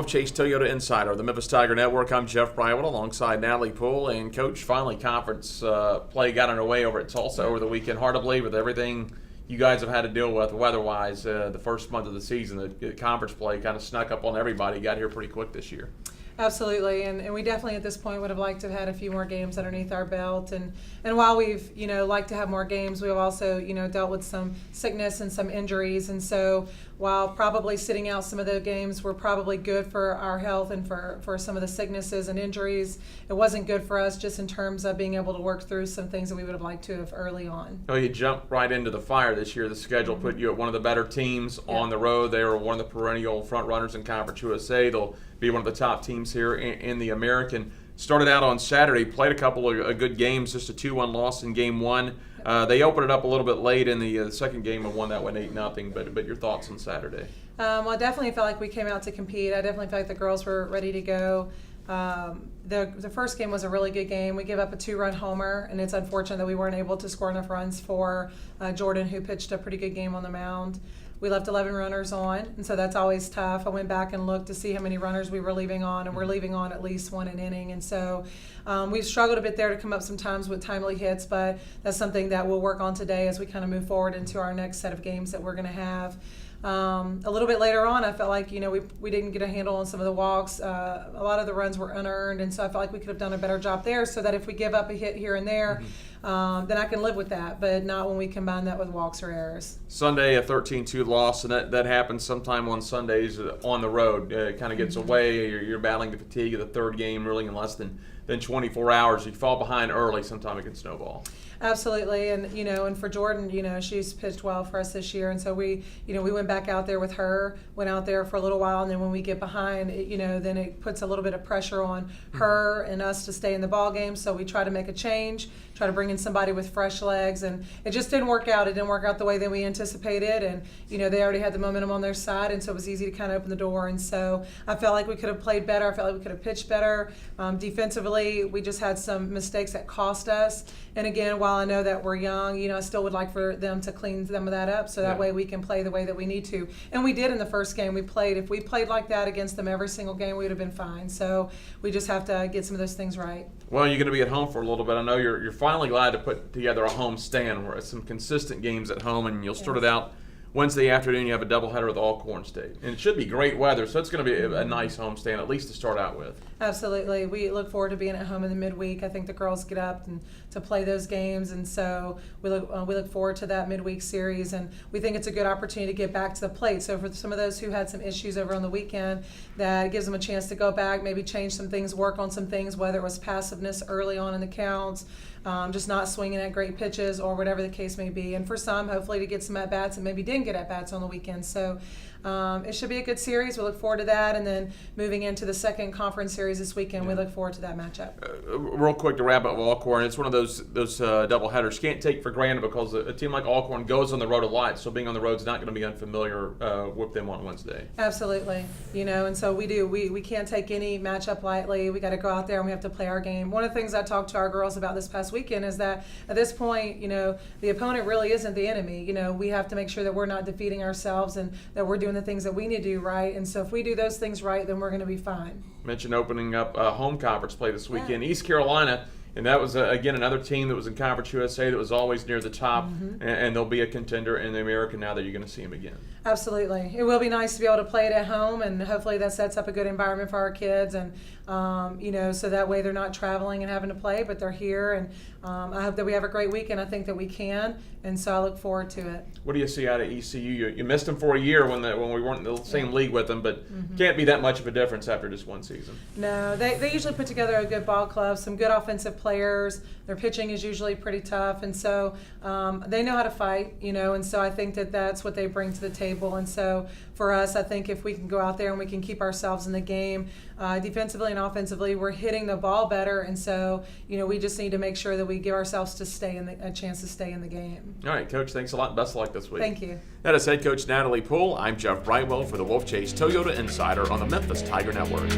Wolfchase Toyota Insider, the Memphis Tiger Network. I'm Jeff Brightwell alongside Natalie Poole. And, Coach, finally conference play got underway over at Tulsa over the weekend. Hard to believe with everything you guys have had to deal with weather-wise the first month of the season. The conference play kind of snuck up on everybody. Got here pretty quick this year. Absolutely, and we definitely at this point would have liked to have had a few more games underneath our belt. And while we've liked to have more games, we've also dealt with some sickness and some injuries. And so while probably sitting out some of the games were probably good for our health and for some of the sicknesses and injuries, it wasn't good for us just in terms of being able to work through some things that we would have liked to have early on. Oh, you jumped right into the fire this year. The schedule put you at one of the better teams on the road. They were one of the perennial front runners in Conference USA. They'll be one of the top teams here in the American. Started out on Saturday, played a couple of good games, just a 2-1 loss in game one. They opened it up a little bit late in the second game and won that one 8-0. But your thoughts on Saturday? Well, I definitely felt like we came out to compete. I definitely felt like the girls were ready to go. The first game was a really good game. We gave up a 2-run homer, and it's unfortunate that we weren't able to score enough runs for Jordan, who pitched a pretty good game on the mound. We left 11 runners on, and so that's always tough. I went back and looked to see how many runners we were leaving on, and we're leaving on at least one an inning. And so we've struggled a bit there to come up sometimes with timely hits, but that's something that we'll work on today as we kind of move forward into our next set of games that we're going to have. A little bit later on, I felt like we didn't get a handle on some of the walks. A lot of the runs were unearned, and so I felt like we could have done a better job there, so that if we give up a hit here and there, then I can live with that, but not when we combine that with walks or errors. Sunday, a 13-2 loss, and that happens sometime on Sundays on the road. It kind of gets away. You're battling the fatigue of the third game really in less than 24 hours. You fall behind early, sometimes it can snowball. Absolutely, and for Jordan, she's pitched well for us this year, and so we went back out there with her, went out there for a little while, and then when we get behind, then it puts a little bit of pressure on her and us to stay in the ball game. So we try to make a change, try to bring in somebody with fresh legs, and it just didn't work out. It didn't work out the way that we anticipated, and they already had the momentum on their side, and so it was easy to kind of open the door. And so I felt like we could have played better. I felt like we could have pitched better. Defensively, we just had some mistakes that cost us. And again, while I know that we're young, I still would like for them to clean some of that up, so that way we can play the way that we need to. And we did in the first game. If we played like that against them every single game, we would have been fine. So we just have to get some of those things right. Well, you're going to be at home for a little bit. I know you're finally glad to put together a home stand where it's some consistent games at home, and you'll start it out Wednesday afternoon. You have a doubleheader with Alcorn State, and it should be great weather, so it's going to be a nice homestand, at least to start out with. Absolutely. We look forward to being at home in the midweek. I think the girls get up and to play those games, and so we look forward to that midweek series, and we think it's a good opportunity to get back to the plate. So for some of those who had some issues over on the weekend, that gives them a chance to go back, maybe change some things, work on some things, whether it was passiveness early on in the counts, just not swinging at great pitches, or whatever the case may be. And for some, hopefully to get some at-bats, and maybe didn't get at-bats on the weekend. So it should be a good series. We look forward to that. And then moving into the second conference series this weekend, we look forward to that matchup. Real quick to wrap up with Alcorn, it's one of those doubleheaders you can't take for granted, because a team like Alcorn goes on the road a lot, so being on the road is not going to be unfamiliar with them on Wednesday. Absolutely. And so we can't take any matchup lightly. We got to go out there and we have to play our game. One of the things I talked to our girls about this past weekend is that at this point, the opponent really isn't the enemy. We have to make sure that we're not defeating ourselves and that we're doing the things that we need to do right. And so if we do those things right, then we're going to be fine. Mentioned opening up home conference play this weekend. East Carolina, and that was, again, another team that was in Conference USA that was always near the top, and they'll be a contender in the American now that you're going to see them again. Absolutely. It will be nice to be able to play it at home, and hopefully that sets up a good environment for our kids, and so that way they're not traveling and having to play, but they're here, and I hope that we have a great weekend. I think that we can, and so I look forward to it. What do you see out of ECU? You missed them for a year when we weren't in the same league with them, but can't be that much of a difference after just one season. No, they usually put together a good ball club, some good offensive players. Their pitching is usually pretty tough, and so they know how to fight, and so I think that that's what they bring to the table. And so for us, I think if we can go out there and we can keep ourselves in the game, defensively and offensively, we're hitting the ball better, and so we just need to make sure that we give ourselves a chance to stay in the game. All right, Coach, thanks a lot. Best of luck this week. Thank you. That is head coach Natalie Poole. I'm Jeff Brightwell for the Wolfchase Toyota Insider on the Memphis Tiger Network.